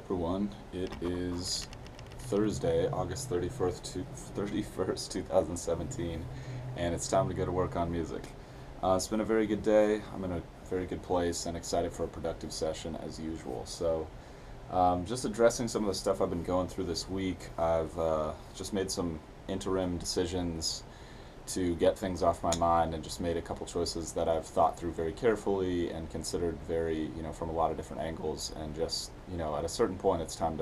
Everyone, it is Thursday, August 31st, 2017, and it's time to go to work on music. It's been a very good day. I'm in a very good place and excited for a productive session as usual. Just addressing some of the stuff I've been going through this week, I've just made some interim decisions to get things off my mind and just made a couple choices that I've thought through very carefully and considered very, from a lot of different angles. And just, at a certain point, it's time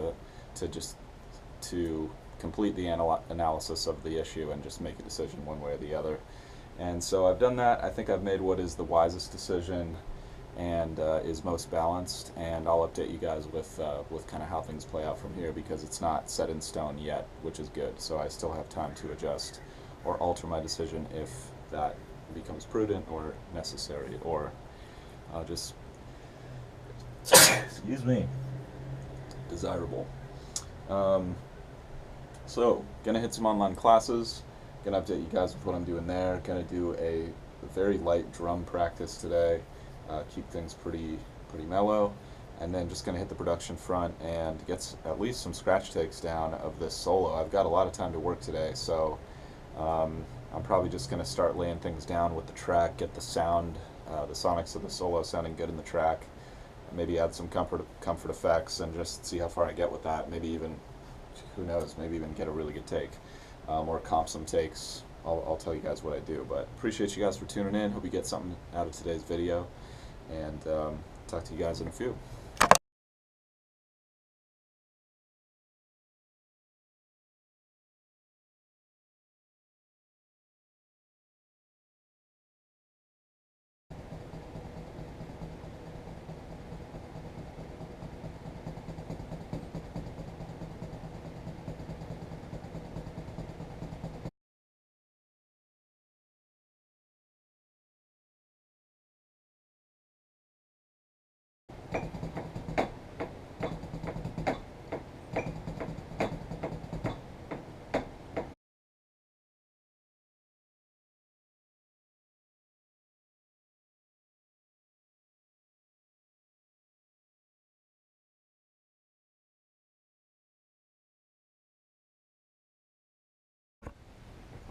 to complete the analysis of the issue and just make a decision one way or the other. And so I've done that. I think I've made what is the wisest decision and is most balanced. And I'll update you guys with kind of how things play out from here because it's not set in stone yet, which is good. So I still have time to adjust or alter my decision if that becomes prudent or necessary or just excuse me, desirable. So gonna hit some online classes, gonna update you guys with what I'm doing there, gonna do a very light drum practice today, keep things pretty mellow, and then just gonna hit the production front and get at least some scratch takes down of this solo. I've got a lot of time to work today, so I'm probably just going to start laying things down with the track, get the sound, the sonics of the solo sounding good in the track, maybe add some comfort effects and just see how far I get with that. Maybe even, who knows, maybe even get a really good take or comp some takes. I'll tell you guys what I do, but appreciate you guys for tuning in. Hope you get something out of today's video, and talk to you guys in a few.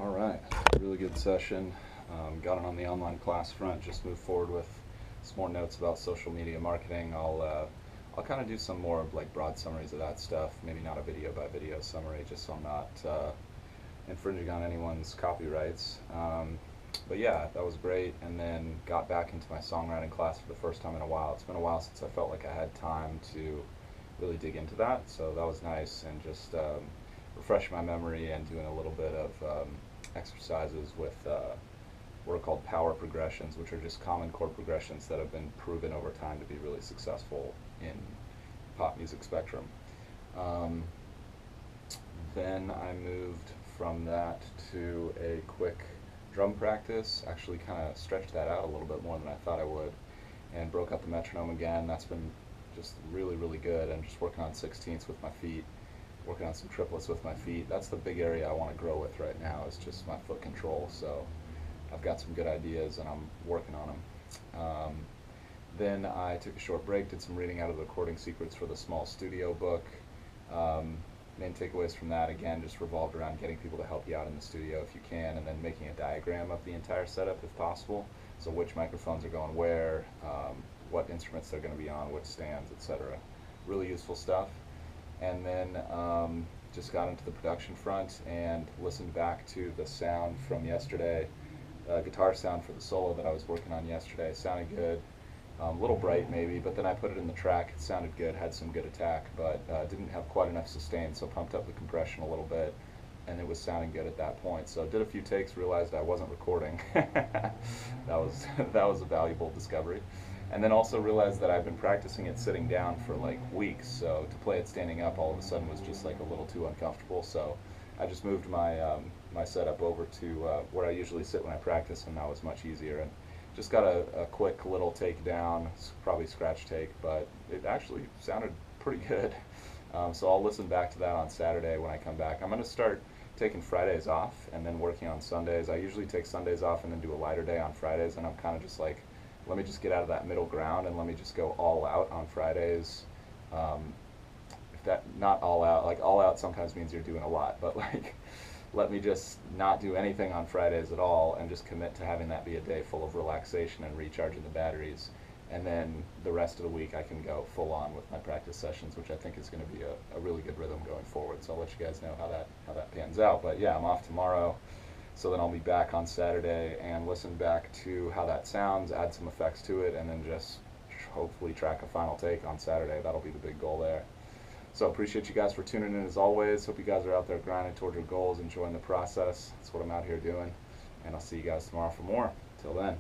All right, really good session. Got it on the online class front. Just moved forward with some more notes about social media marketing. I'll kind of do some more like broad summaries of that stuff. Maybe not a video by video summary, just so I'm not infringing on anyone's copyrights. But yeah, that was great. And then got back into my songwriting class for the first time in a while. It's been a while since I felt like I had time to really dig into that, so that was nice, and just refresh my memory and doing a little bit of exercises with what are called power progressions, which are just common chord progressions that have been proven over time to be really successful in pop music spectrum. Then I moved from that to a quick drum practice, actually kind of stretched that out a little bit more than I thought I would, and broke out the metronome again. That's been just really, really good, and just working on 16ths with my feet, working on some triplets with my feet. That's the big area I want to grow with right now, is just my foot control. So I've got some good ideas and I'm working on them. Then I took a short break, did some reading out of the recording secrets for the small studio book. Main takeaways from that, again, just revolved around getting people to help you out in the studio if you can, and then making a diagram of the entire setup if possible. So which microphones are going where, what instruments they're going to be on, which stands, etc. Really useful stuff. And then just got into the production front and listened back to the sound from yesterday, guitar sound for the solo that I was working on yesterday. It sounded good, a little bright maybe, but then I put it in the track. It sounded good, had some good attack, but didn't have quite enough sustain, so pumped up the compression a little bit, and it was sounding good at that point. So did a few takes, realized I wasn't recording. that was a valuable discovery. And then also realized that I've been practicing it sitting down for like weeks, so to play it standing up all of a sudden was just like a little too uncomfortable. So I just moved my my setup over to where I usually sit when I practice, and that was much easier. And just got a quick little take down, probably scratch take, but it actually sounded pretty good. So I'll listen back to that on Saturday when I come back. I'm going to start taking Fridays off and then working on Sundays. I usually take Sundays off and then do a lighter day on Fridays, and I'm kind of just like, let me just get out of that middle ground and let me just go all out on Fridays, if that, not all out, like all out sometimes means you're doing a lot, but like let me just not do anything on Fridays at all and just commit to having that be a day full of relaxation and recharging the batteries. And then the rest of the week I can go full on with my practice sessions, which I think is going to be a really good rhythm going forward. So I'll let you guys know how that pans out. But yeah, I'm off tomorrow, so then I'll be back on Saturday and listen back to how that sounds, add some effects to it, and then just hopefully track a final take on Saturday. That'll be the big goal there. So appreciate you guys for tuning in as always. Hope you guys are out there grinding towards your goals, enjoying the process. That's what I'm out here doing. And I'll see you guys tomorrow for more. Till then.